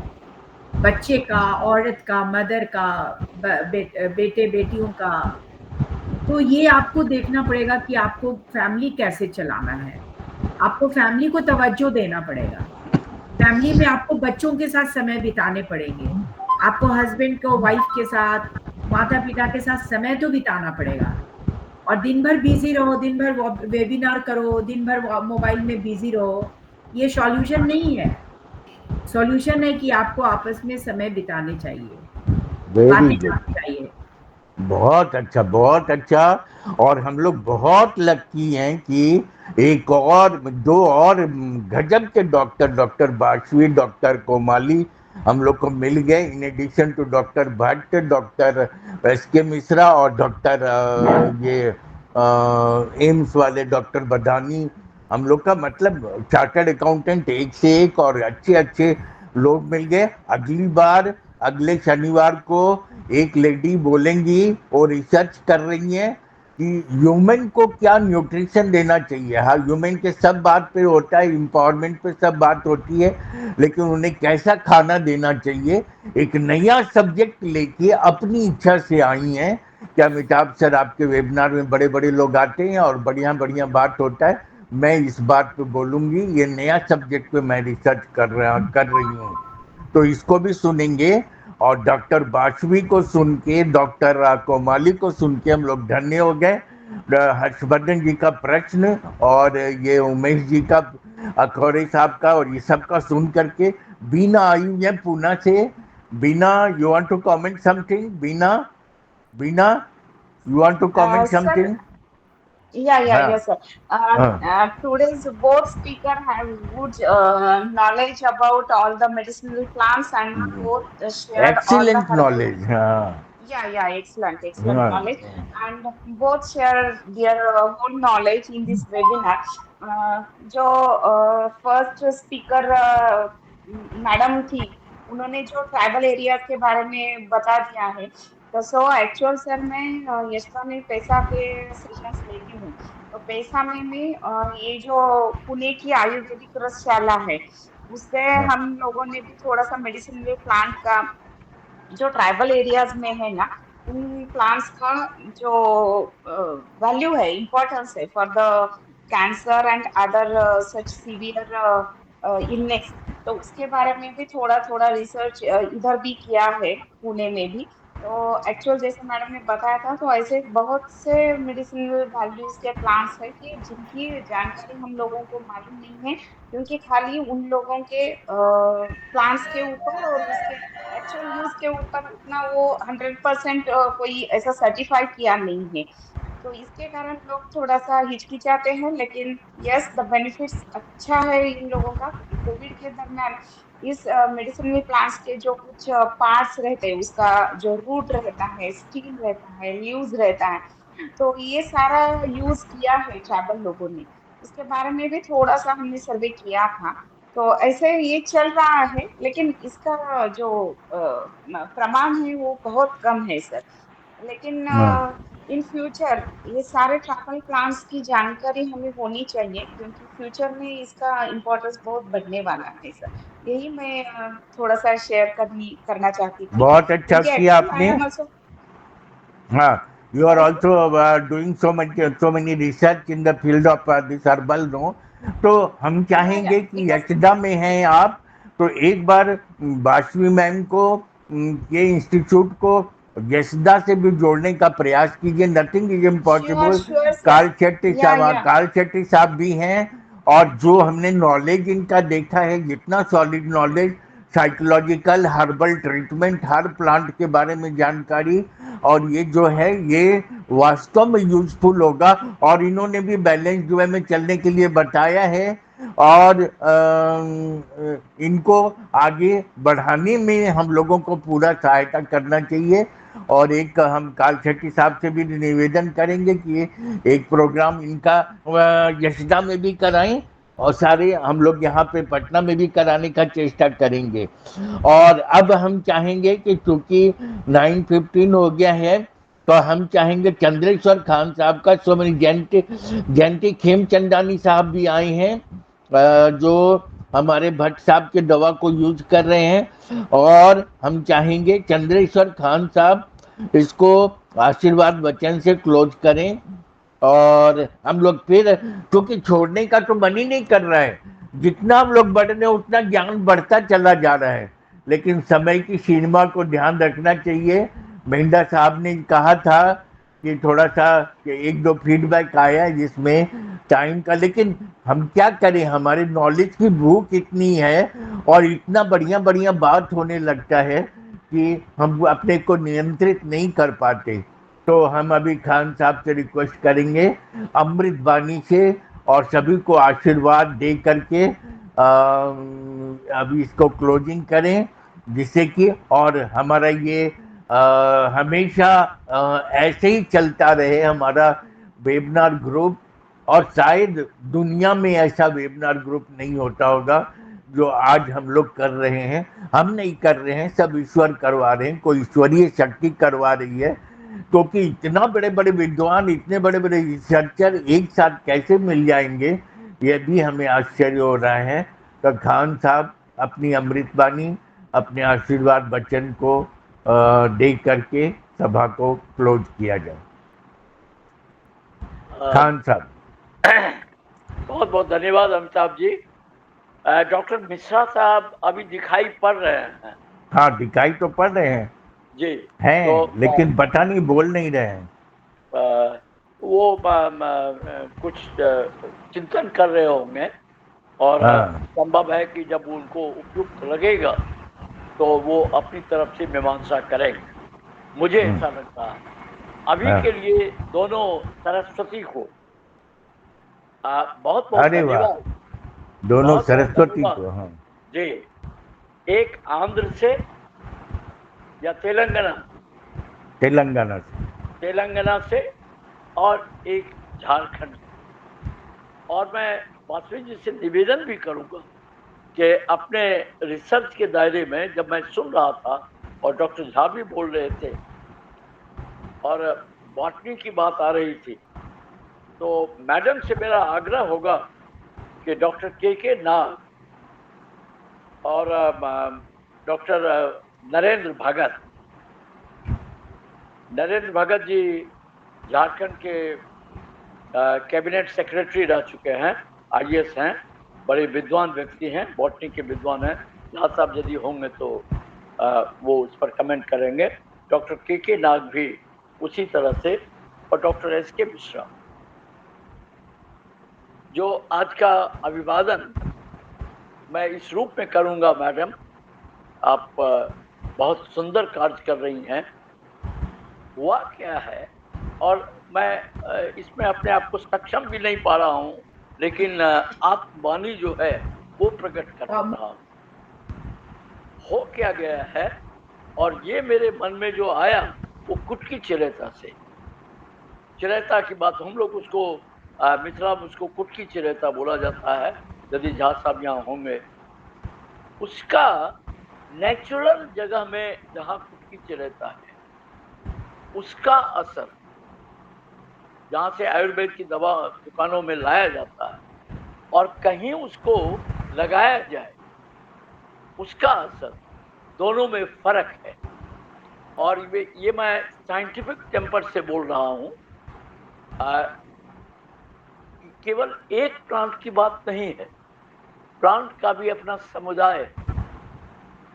[SPEAKER 6] बच्चे का, औरत का, मदर का, बेटे बेटियों का। तो ये आपको देखना पड़ेगा कि आपको फैमिली कैसे चलाना है। आपको फैमिली को तवज्जो देना पड़ेगा। फैमिली में आपको बच्चों के साथ समय बिताने पड़ेंगे। आपको हस्बैंड को, वाइफ के साथ, माता पिता के साथ समय तो बिताना पड़ेगा। और दिन भर बिजी रहो, दिन भर वेबिनार करो, दिन भर मोबाइल में बिजी रहो, ये सॉल्यूशन नहीं है। सॉल्यूशन है कि आपको आपस में समय बिताने चाहिए,
[SPEAKER 2] वेरी
[SPEAKER 6] बातें
[SPEAKER 2] गुड।
[SPEAKER 6] करनी चाहिए।
[SPEAKER 2] बहुत अच्छा, बहुत अच्छा। और हम लोग बहुत लकी हैं कि एक और, दो और गजब के doctor, doctor Basavi, doctor Komali हम लोग को मिल गए। In addition to doctor Bhatt, doctor S K. Mishra और डॉक्टर ये एम्स वाले डॉक्टर बदानी। हम लोग का मतलब चार्टर्ड अकाउंटेंट एक से एक और अच्छे अच्छे लोग मिल गए। अगली बार, अगले शनिवार को एक लेडी बोलेंगी, वो रिसर्च कर रही हैं कि ह्यूमन को क्या न्यूट्रिशन देना चाहिए। हाँ, ह्यूमन के सब बात पे होता है, इम्पावरमेंट पे सब बात होती है, लेकिन उन्हें कैसा खाना देना चाहिए, एक नया सब्जेक्ट लेके अपनी इच्छा से आई हैं। क्या अमिताभ सर आपके वेबिनार में बड़े बड़े लोग आते हैं और बढ़िया बढ़िया बात होता है। मैं इस बात पे बोलूंगी, ये नया सब्जेक्ट पे मैं रिसर्च कर रही हूँ, तो इसको भी सुनेंगे। और डॉक्टर बाशवी को सुन के, डॉक्टर कोमाली को सुन के हम लोग धन्य हो गए। हर्षवर्धन जी का प्रश्न और ये उमेश जी का, अखौरे साहब का और ये सब का सुन करके। बीना आई है पूना से। Bina, you want to comment something? Bina, Bina, you want to comment
[SPEAKER 8] Sir,
[SPEAKER 2] something?
[SPEAKER 8] yes,
[SPEAKER 2] हाँ,
[SPEAKER 8] sir.
[SPEAKER 2] हाँ।
[SPEAKER 8] Today's both speaker have good knowledge about all the medicinal plants and both shared all the
[SPEAKER 2] excellent
[SPEAKER 8] herbal.
[SPEAKER 2] Knowledge. हाँ,
[SPEAKER 8] Excellent
[SPEAKER 2] हाँ,
[SPEAKER 8] knowledge, and both share their whole knowledge in this webinar. जो first speaker madam थी, उन्होंने जो tribal area के बारे में बता दिया है, तो सो एक्चुअल सर मैं यशवा में पैसा के सेशंस लेती हूँ। तो पैसा में मैं ये जो पुणे की आयुर्वेदिक रसशाला है, उससे
[SPEAKER 2] हाँ।
[SPEAKER 8] हम लोगों ने भी थोड़ा सा मेडिसिनल प्लांट का जो ट्राइबल एरियाज में है ना, उन प्लांट्स का जो वैल्यू है, इम्पोर्टेंस है for the cancer and other such severe illness, तो उसके बारे में भी थोड़ा थोड़ा रिसर्च इधर भी किया है पुणे में भी। तो एक्चुअल जैसे मैडम ने बताया था, तो ऐसे बहुत से मेडिसिनल वैल्यूज के प्लांट्स है कि जिनकी जानकारी हम लोगों को मालूम नहीं है, क्योंकि खाली उन लोगों के प्लांट्स के ऊपर और उसके एक्चुअल यूज के ऊपर उतना वो 100% कोई ऐसा सर्टिफाई किया नहीं है। तो इसके कारण लोग थोड़ा सा हिचकिचाते हैं, लेकिन यस द बेनिफिट्स अच्छा है इन लोगों का, क्योंकि कोविड के दरमियान इस मेडिसिनल प्लांट्स के जो कुछ पार्ट्स रहते हैं, उसका जो रूट रहता है, स्टीम रहता है, लीव्स रहता है, तो ये सारा यूज किया है ट्राइबल लोगों ने। इसके बारे में भी थोड़ा सा हमने सर्वे किया था। तो ऐसे ये चल रहा है, लेकिन इसका जो प्रमाण है वो बहुत कम है सर। लेकिन
[SPEAKER 2] हाँ।
[SPEAKER 8] इन फ्यूचर ये सारे ट्रैवल प्लान्स की जानकारी हमें होनी चाहिए, क्योंकि फ्यूचर में इसका इम्पोर्टेंस बहुत बढ़ने वाला है सर। यही मैं थोड़ा सा शेयर करना चाहती थी,
[SPEAKER 2] बहुत अच्छा
[SPEAKER 8] क्योंकि
[SPEAKER 2] किया
[SPEAKER 8] एक्चुअली आई
[SPEAKER 2] आपने।
[SPEAKER 8] Am also.
[SPEAKER 2] हाँ, you are
[SPEAKER 8] क्या sir?
[SPEAKER 2] also doing so many research in the field of this herbal, no? तो हम
[SPEAKER 8] या
[SPEAKER 2] चाहेंगे कि
[SPEAKER 8] बिकॉज
[SPEAKER 2] यशदा में हैं आप, तो एक बार बाशवी मैम को ये इंस्टीट्यूट को यशदा से भी जोड़ने का प्रयास कीजिए। Nothing is
[SPEAKER 8] sure
[SPEAKER 2] impossible.
[SPEAKER 8] Sure sir. या
[SPEAKER 2] कार्ल शेट्टी साहब भी हैं, और जो हमने नॉलेज इनका देखा है, जितना solid knowledge, psychological herbal treatment, हर प्लांट के बारे में जानकारी, और ये जो है ये वास्तव में यूजफुल होगा। और इन्होंने भी बैलेंस वे में चलने के लिए बताया है, और इनको आगे बढ़ाने में हम लोगों को पूरा सहायता करना चाहिए। और एक हम काल शेट्टी साहब से भी निवेदन करेंगे कि एक प्रोग्राम इनका यशदा में भी कराएं, और सारे हम लोग यहाँ पे पटना में भी कराने का चेष्टा करेंगे। और अब हम चाहेंगे कि चूंकि 9:15 हो गया है, तो हम चाहेंगे चंद्रेश्वर खान साहब का, सोमनी जयंती खेमचंदानी साहब भी आए हैं, जो हमारे भट्ट साहब के दवा को यूज कर रहे हैं। और हम चाहेंगे चंद्रेश्वर खान साहब इसको आशीर्वाद वचन से क्लोज करें। और हम लोग फिर, क्योंकि छोड़ने का तो मन ही नहीं कर रहा है, जितना हम लोग बढ़ रहे हैं उतना ज्ञान बढ़ता चला जा रहा है, लेकिन समय की सीमा को ध्यान रखना चाहिए। महिंदा साहब ने कहा था कि थोड़ा सा एक दो फीडबैक आया है जिसमें टाइम का, लेकिन हम क्या करें, हमारे नॉलेज की भूख इतनी है और इतना बढ़िया बढ़िया बात होने लगता है कि हम अपने को नियंत्रित नहीं कर पाते। तो हम अभी खान साहब से रिक्वेस्ट करेंगे अमृत वाणी से, और सभी को आशीर्वाद दे करके अभी इसको क्लोजिंग करें, जिससे कि और हमारा ये हमेशा ऐसे ही चलता रहे हमारा वेबिनार ग्रुप। और शायद दुनिया में ऐसा वेबिनार ग्रुप नहीं होता होगा जो आज हम लोग कर रहे हैं। हम नहीं कर रहे हैं, सब ईश्वर करवा रहे हैं, कोई ईश्वरीय शक्ति करवा रही है। क्योंकि इतना बड़े बड़े विद्वान, इतने बड़े बड़े रिसर्चर एक साथ कैसे मिल जाएंगे, ये भी हमें आश्चर्य हो रहा है। तो खान साहब अपनी अमृतवाणी, अपने आशीर्वाद वचन को दे करके सभा को क्लोज किया जाए। खान साहब।
[SPEAKER 1] बहुत बहुत धन्यवाद अमिताभ जी। डॉक्टर मिश्रा साहब अभी दिखाई पड़ रहे हैं?
[SPEAKER 2] हाँ, दिखाई तो पड़ रहे हैं
[SPEAKER 1] जी
[SPEAKER 2] हैं,
[SPEAKER 1] तो
[SPEAKER 2] लेकिन पता नहीं बोल नहीं रहे हैं।
[SPEAKER 1] वो कुछ चिंतन कर रहे होंगे, और
[SPEAKER 2] हाँ।
[SPEAKER 1] संभव है कि जब उनको उपयुक्त लगेगा तो वो अपनी तरफ से मीमांसा करेंगे, मुझे ऐसा लगता है। अभी
[SPEAKER 2] हाँ।
[SPEAKER 1] के लिए दोनों सरस्वती को बहुत बहुत
[SPEAKER 2] अरे वाह,
[SPEAKER 1] धन्यवाद।
[SPEAKER 2] दोनों
[SPEAKER 1] बहुत बहुत
[SPEAKER 2] सरस्वती
[SPEAKER 1] धन्यवाद
[SPEAKER 2] को। हाँ
[SPEAKER 1] जी। एक आंध्र से या तेलंगाना से, और एक झारखंड से। और मैं वासवी जी से निवेदन भी करूंगा कि अपने रिसर्च के दायरे में, जब मैं सुन रहा था और डॉक्टर झा भी बोल रहे थे और बॉटनी की बात आ रही थी, तो मैडम से मेरा आग्रह होगा कि डॉक्टर के नाग और डॉक्टर नरेंद्र भगत जी झारखंड के कैबिनेट सेक्रेटरी रह चुके हैं, IAS हैं,
[SPEAKER 9] बड़े विद्वान व्यक्ति हैं, बॉटनी के विद्वान हैं। झा साहब यदि होंगे तो वो उस पर कमेंट करेंगे। डॉक्टर के नाग भी उसी तरह से, और डॉक्टर एस.के. मिश्रा। जो आज का अभिवादन मैं इस रूप में करूंगा, मैडम आप बहुत सुंदर कार्य कर रही हैं। हुआ क्या है, और मैं इसमें अपने आप को सक्षम भी नहीं पा रहा हूँ, लेकिन आत्मवाणी जो है वो प्रकट कर रहा हूँ। हो क्या गया है, और ये मेरे मन में जो आया वो कुटकी चिरेता से। चिरेता की बात हम लोग उसको मिथिला में उसको कुटकी चिरेता बोला जाता है, यदि झा साहब यहाँ होंगे। उसका नेचुरल जगह में जहाँ कुटकी चिरेता है, उसका असर जहाँ से आयुर्वेद की दवा दुकानों में लाया जाता है और कहीं उसको लगाया जाए, उसका असर, दोनों में फर्क है। और ये मैं साइंटिफिक टेम्पर से बोल रहा हूँ। केवल एक प्लांट की बात नहीं है, प्लांट का भी अपना समुदाय है।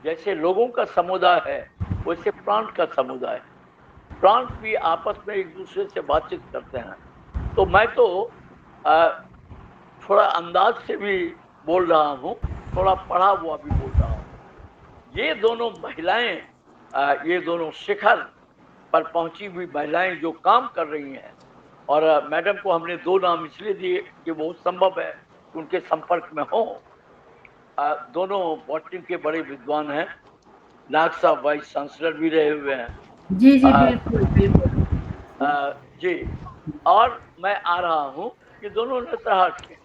[SPEAKER 9] जैसे लोगों का समुदाय है, वैसे प्लांट का समुदाय है। प्लांट भी आपस में एक दूसरे से बातचीत करते हैं। तो मैं तो थोड़ा अंदाज से भी बोल रहा हूँ, थोड़ा पढ़ा हुआ भी बोल रहा हूँ। ये दोनों महिलाएं, ये दोनों शिखर पर पहुंची हुई महिलाएं जो काम कर रही हैं, और मैडम को हमने 2 नाम इसलिए दिए कि वो संभव है कि उनके संपर्क में हो। दोनों बॉटनी के बड़े विद्वान हैं। नाग साहब वाइस चांसलर भी रहे हुए हैं।
[SPEAKER 6] जी जी बिल्कुल बिल्कुल
[SPEAKER 9] जी, और मैं आ रहा हूँ, ये दोनों नेत्रहाट के,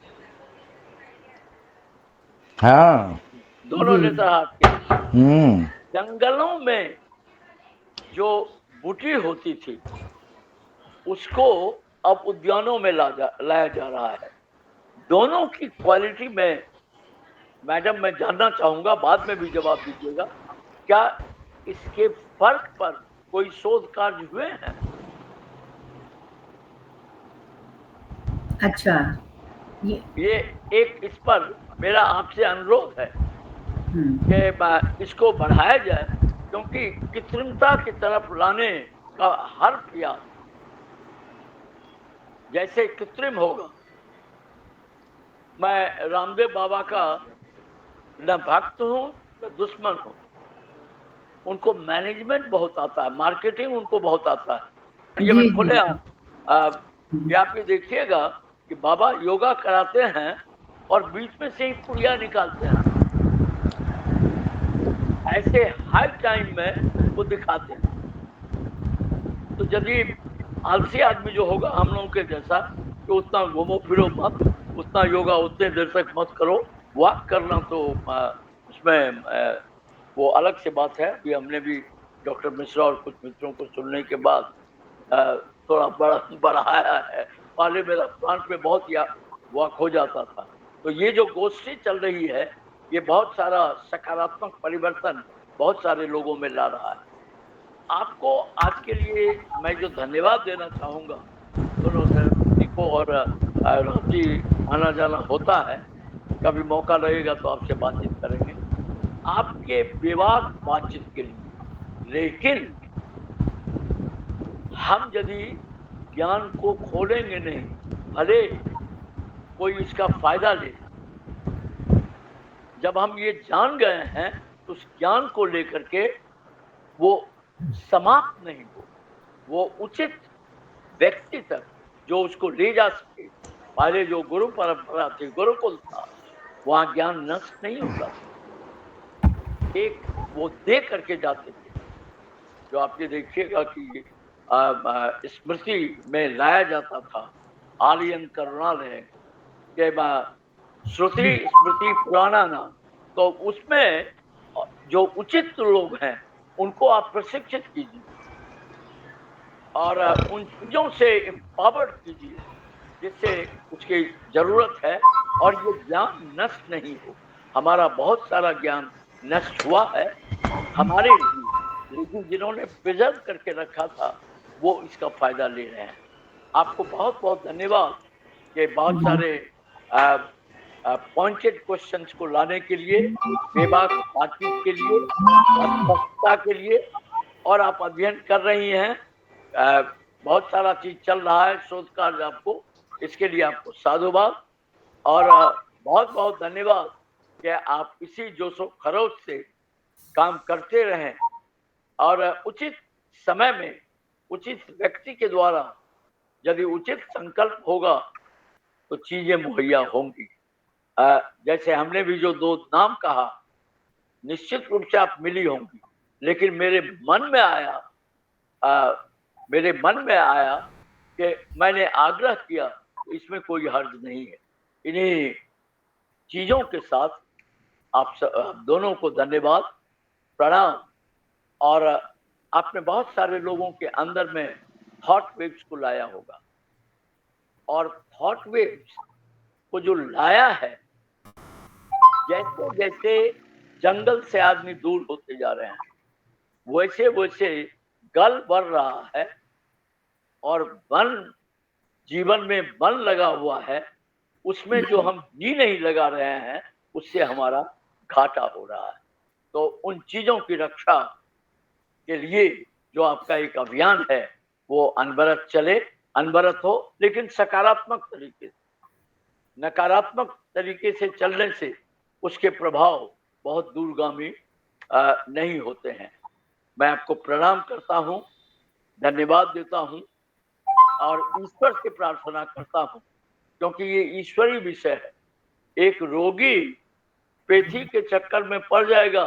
[SPEAKER 2] हाँ
[SPEAKER 9] दोनों
[SPEAKER 6] जी
[SPEAKER 9] नेत्रहाट के। जंगलों में जो बूटी होती थी उसको अब उद्यानों में लाया जा रहा है। दोनों की क्वालिटी में मैडम मैं जानना चाहूंगा, बाद में भी जवाब दीजिएगा, क्या इसके फर्क पर कोई शोध कार्य हुए हैं?
[SPEAKER 6] अच्छा,
[SPEAKER 9] ये एक इस पर मेरा आपसे अनुरोध है कि इसको बढ़ाया जाए, क्योंकि कृत्रिमता की तरफ लाने का हर प्रयास जैसे कृत्रिम होगा। मैं रामदेव बाबा का न भक्त हूं न दुश्मन हूं। उनको मैनेजमेंट बहुत आता है, मार्केटिंग उनको बहुत आता है। ये मैं
[SPEAKER 6] जी
[SPEAKER 9] खुले
[SPEAKER 6] जी
[SPEAKER 9] आप ये देखिएगा कि बाबा योगा कराते हैं और बीच में से ही पुड़िया निकालते हैं, ऐसे हाई टाइम में वो दिखाते हैं। तो यदि आलसी आदमी जो होगा हम लोगों के जैसा, कि उतना घूमो फिरो मत, उतना योगा उतने देर तक मत करो, वॉक करना तो उसमें वो अलग से बात है। अभी हमने भी डॉक्टर मिश्रा और कुछ मित्रों को सुनने के बाद थोड़ा बढ़ाया है। पहले मेरा प्लांट में बहुत वॉक हो जाता था। तो ये जो गोष्ठी चल रही है, ये बहुत सारा सकारात्मक परिवर्तन बहुत सारे लोगों में ला रहा है। आपको आज के लिए मैं जो धन्यवाद देना चाहूंगा, दोनों सरस्वती को, और रांची आना जाना होता है, कभी मौका लगेगा तो आपसे बातचीत करेंगे, आपके बेबाक बातचीत के लिए। लेकिन हम यदि ज्ञान को खोलेंगे नहीं, भले कोई इसका फायदा ले, जब हम ये जान गए हैं तो उस ज्ञान को लेकर के वो समाप्त नहीं हो, वो उचित व्यक्ति तक जो उसको ले जा सके। पहले जो गुरु परंपरा थी, गुरुकुल था, वहां ज्ञान नष्ट नहीं होता था, एक वो दे करके जाते थे। जो आप ये देखिएगा कि स्मृति में लाया जाता था, आलियन करुणालय के श्रुति स्मृति पुराना नाम। तो उसमें जो उचित लोग हैं उनको आप प्रशिक्षित कीजिए और उन चीजों से एम्पावर्ड कीजिए जिससे उसकी जरूरत है, और ये ज्ञान नष्ट नहीं हो। हमारा बहुत सारा ज्ञान नष्ट हुआ है हमारे लिए, लेकिन जिन्होंने प्रिजर्व करके रखा था वो इसका फायदा ले रहे हैं। आपको बहुत बहुत धन्यवाद कि बहुत सारे पॉइंटेड क्वेश्चंस को लाने के लिए, बेबाक बातचीत के लिए, स्पष्टता के लिए, और आप अध्ययन कर रही हैं। बहुत सारा चीज चल रहा है, शोध कार्य आपको, इसके लिए आपको साधुवाद और बहुत बहुत धन्यवाद कि आप इसी जोशो खरोश से काम करते रहें और उचित समय में उचित व्यक्ति के द्वारा यदि उचित संकल्प होगा तो चीजें मुहैया होंगी। जैसे हमने भी जो 2 नाम कहा, निश्चित रूप से आप मिली होंगी, लेकिन मेरे मन में आया कि मैंने आग्रह किया, इसमें कोई हर्ज नहीं है। इन्हीं चीजों के साथ आप दोनों को धन्यवाद, प्रणाम। और आपने बहुत सारे लोगों के अंदर में थॉट वेव्स को लाया होगा, और थॉट वेव्स को जो लाया है, जैसे जैसे जंगल से आदमी दूर होते जा रहे हैं, वैसे वैसे गल बढ़ रहा है, और मन, जीवन में मन लगा हुआ है, उसमें जो हम जी नहीं लगा रहे हैं, उससे हमारा घाटा हो रहा है। तो उन चीजों की रक्षा के लिए जो आपका एक अभियान है, वो अनवरत चले, अनवरत हो, लेकिन सकारात्मक तरीके से। नकारात्मक तरीके से चलने से उसके प्रभाव बहुत दूरगामी नहीं होते हैं। मैं आपको प्रणाम करता हूं, धन्यवाद देता हूं और ईश्वर से प्रार्थना करता हूं, क्योंकि ये ईश्वरीय विषय है। एक रोगी पेथी के चक्कर में पड़ जाएगा,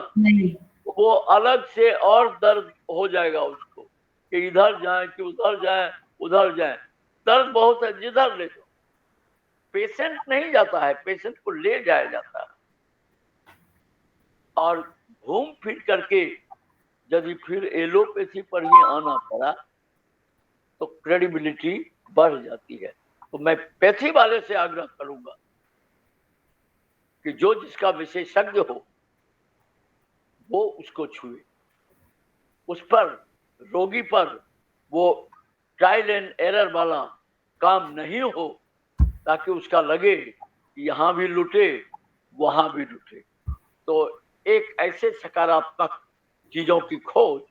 [SPEAKER 9] वो अलग से और दर्द हो जाएगा उसको, कि इधर जाए कि उधर जाए, उधर जाए, दर्द बहुत है, जिधर ले जाओ। पेशेंट नहीं जाता है, पेशेंट को ले जाया जाता है। और घूम फिर करके यदि फिर एलोपैथी पर ही आना पड़ा तो क्रेडिबिलिटी बढ़ जाती है। तो मैं पैथी वाले से आग्रह करूंगा कि जो जिसका विशेषज्ञ हो वो उसको छुए, उस पर, रोगी पर वो ट्रायल एंड एरर वाला काम नहीं हो, ताकि उसका लगे कि यहाँ भी लुटे वहां भी लुटे। तो एक ऐसे सकारात्मक चीजों की खोज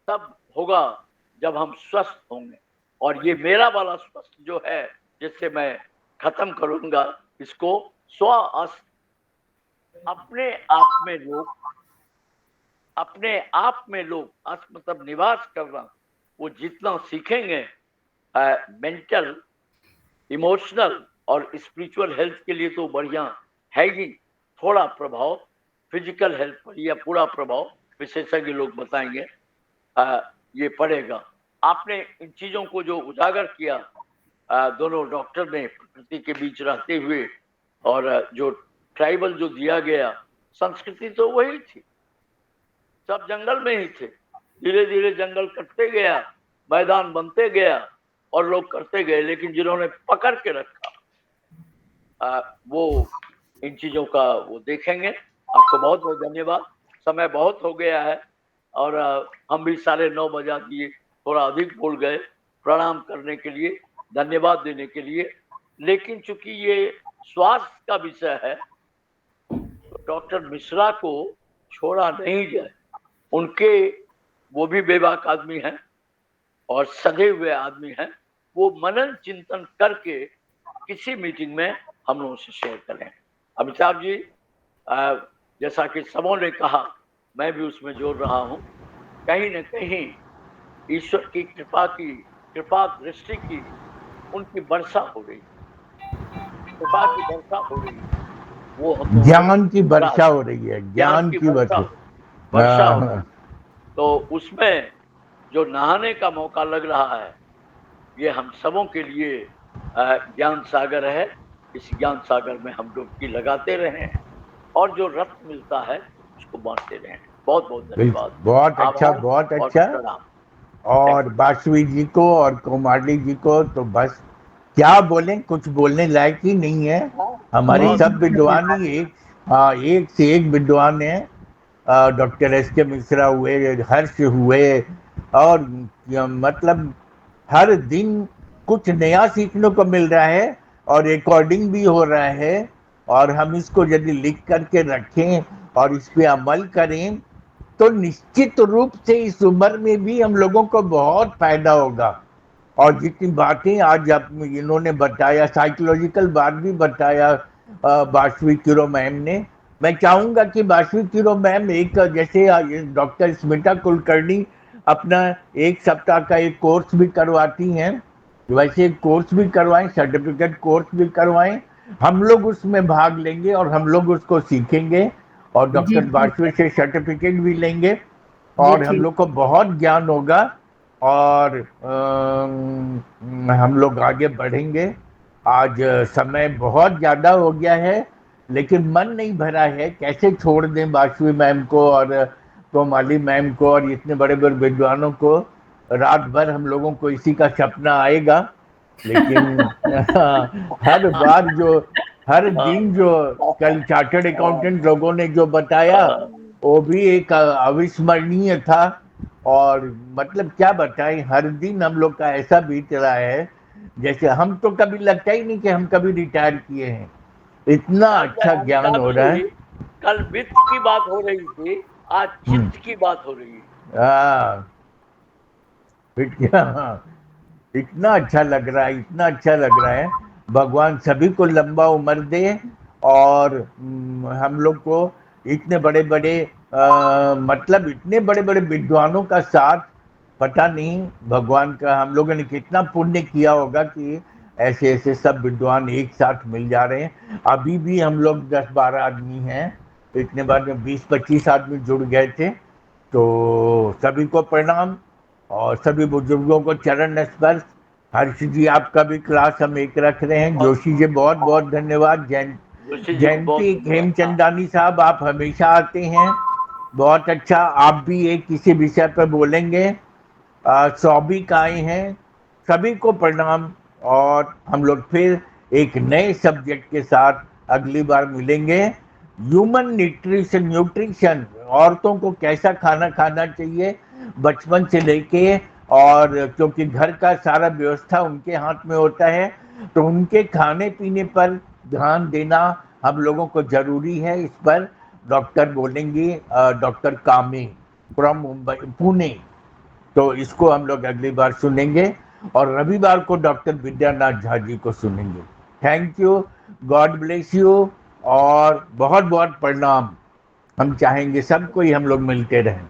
[SPEAKER 9] तब होगा जब हम स्वस्थ होंगे। और ये मेरा वाला स्वस्थ जो है, जिससे मैं खत्म करूंगा इसको, स्वस्थ अपने आप में लोग अस मतलब निवास करना, वो जितना सीखेंगे मेंटल, इमोशनल और स्पिरिचुअल हेल्थ के लिए तो बढ़िया है ही। थोड़ा प्रभाव फिजिकल हेल्थ पर या पूरा प्रभाव विशेषज्ञ लोग बताएंगे ये पड़ेगा। आपने इन चीजों को जो उजागर किया, दोनों डॉक्टर ने प्रकृति के बीच रहते हुए, और जो ट्राइबल जो दिया गया, संस्कृति तो वही थी, सब जंगल में ही थे। धीरे धीरे जंगल कटते गया, मैदान बनते गया और लोग करते गए, लेकिन जिन्होंने पकड़ के रखा वो इन चीजों का वो देखेंगे। आपको बहुत बहुत धन्यवाद। समय बहुत हो गया है और हम भी 9:30 बजा दिए, थोड़ा अधिक बोल गए। प्रणाम करने के लिए, धन्यवाद देने के लिए। लेकिन चूंकि ये स्वास्थ्य का विषय है तो डॉक्टर मिश्रा को छोड़ा नहीं जाए। उनके, वो भी बेबाक आदमी हैं और सधे हुए आदमी हैं, वो मनन चिंतन करके किसी मीटिंग में हम लोगों से शेयर करें। अमिताभ जी, जैसा कि सबों ने कहा, मैं भी उसमें जोड़ रहा हूं, कहीं न कहीं ईश्वर की कृपा दृष्टि की उनकी वर्षा हो रही, कृपा की वर्षा हो रही, वो हम
[SPEAKER 2] ज्ञान की वर्षा हो रही है, ज्ञान की वर्षा
[SPEAKER 9] हो रही। तो उसमें जो नहाने का मौका लग रहा है, ये हम सबों के लिए ज्ञान सागर है। इस ज्ञान सागर में हम डुबकी लगाते रहें और जो रत्न मिलता है उसको बांटते रहें। बहुत बहुत धन्यवाद।
[SPEAKER 2] बहुत अच्छा, बहुत अच्छा। और बासुवी जी को और कुमारी जी को तो बस क्या बोलें, कुछ बोलने लायक ही नहीं है। हमारे सब विद्वान ही एक से एक विद्वान है। Doctor S K. मिश्रा हुए, हर्ष हुए, और मतलब हर दिन कुछ नया सीखने को मिल रहा है और रिकॉर्डिंग भी हो रहा है। और हम इसको यदि लिख करके रखें और इस पे अमल करें तो निश्चित रूप से इस उम्र में भी हम लोगों को बहुत फायदा होगा। और जितनी बातें आज आप इन्होंने बताया, साइकोलॉजिकल बात भी बताया बाशवी किरो मैम ने, मैं चाहूंगा कि बाशवी किरो मैम एक जैसे डॉक्टर स्मिता कुलकर्णी अपना 1 सप्ताह का एक कोर्स भी करवाती हैं, वैसे एक कोर्स भी करवाएं, सर्टिफिकेट कोर्स भी करवाएं, हम लोग उसमें भाग लेंगे और हम लोग उसको सीखेंगे और
[SPEAKER 6] जी
[SPEAKER 2] डॉक्टर
[SPEAKER 6] ठीक
[SPEAKER 2] बाशवी
[SPEAKER 6] है,
[SPEAKER 2] से सर्टिफिकेट भी लेंगे
[SPEAKER 6] जी
[SPEAKER 2] और हम
[SPEAKER 6] ठीक,
[SPEAKER 2] लोग को बहुत ज्ञान होगा और हम लोग आगे बढ़ेंगे। आज समय बहुत ज़्यादा हो गया है लेकिन मन नहीं भरा है, कैसे छोड़ दें बाशवी मैम को और कोमाली मैम को और इतने बड़े बड़े विद्वानों को। रात भर हम लोगों को इसी का सपना आएगा, लेकिन हर बार जो हर दिन जो कल चार्टर्ड अकाउंटेंट लोगों ने जो बताया वो भी एक अविस्मरणीय था। और मतलब क्या बताएं, हर दिन हम लोग का ऐसा बीत रहा है जैसे हम तो कभी लगता ही नहीं कि हम कभी रिटायर किए हैं, इतना अच्छा ज्ञान
[SPEAKER 9] अमिताभ
[SPEAKER 2] हो रहा है।
[SPEAKER 9] जी, कल वित्त की बात हो रही थी, आज चित्त की बात हो रही है।
[SPEAKER 2] हाँ, हाँ, इतना अच्छा लग रहा है, इतना अच्छा लग रहा है। भगवान सभी को लंबा उम्र दे और हम लोग को इतने बड़े बड़े मतलब इतने बड़े बड़े विद्वानों का साथ, पता नहीं भगवान का हम लोगों ने कितना पुण्य किया होगा कि ऐसे ऐसे सब विद्वान एक साथ मिल जा रहे हैं। अभी भी हम लोग 10-12 आदमी हैं, इतने बाद में 20-25 आदमी जुड़ गए थे। तो सभी को प्रणाम और सभी बुजुर्गों को चरण स्पर्श। हर्ष जी आपका भी क्लास हम एक रख रहे हैं। जोशी जी बहुत बहुत धन्यवाद।
[SPEAKER 9] जोशी जी को बहुत
[SPEAKER 2] जयंती
[SPEAKER 9] धन्यवाद।
[SPEAKER 2] हेमचंदानी साहब आप हमेशा आते हैं, बहुत अच्छा। आप भी एक किसी विषय पर बोलेंगे। सौभिक आए हैं, सभी को प्रणाम और हम लोग फिर एक नए सब्जेक्ट के साथ अगली बार मिलेंगे। ह्यूमन न्यूट्रिशन, न्यूट्रिशन औरतों को कैसा खाना खाना चाहिए बचपन से लेके, और क्योंकि घर का सारा व्यवस्था उनके हाथ में होता है तो उनके खाने पीने पर ध्यान देना हम लोगों को जरूरी है। इस पर डॉक्टर बोलेंगी, डॉक्टर कामी फ्रॉम मुंबई पुणे, तो इसको हम लोग अगली बार सुनेंगे और रविवार को डॉक्टर विद्यानाथ झा जी को सुनेंगे। Thank you, God bless you और बहुत बहुत प्रणाम। हम चाहेंगे सबको ही हम लोग मिलते रहें।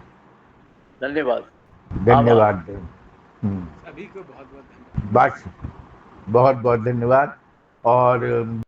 [SPEAKER 9] धन्यवाद, आभार।
[SPEAKER 2] धन्यवाद।
[SPEAKER 4] सभी को बहुत बहुत धन्यवाद।
[SPEAKER 2] बस बहुत बहुत धन्यवाद। और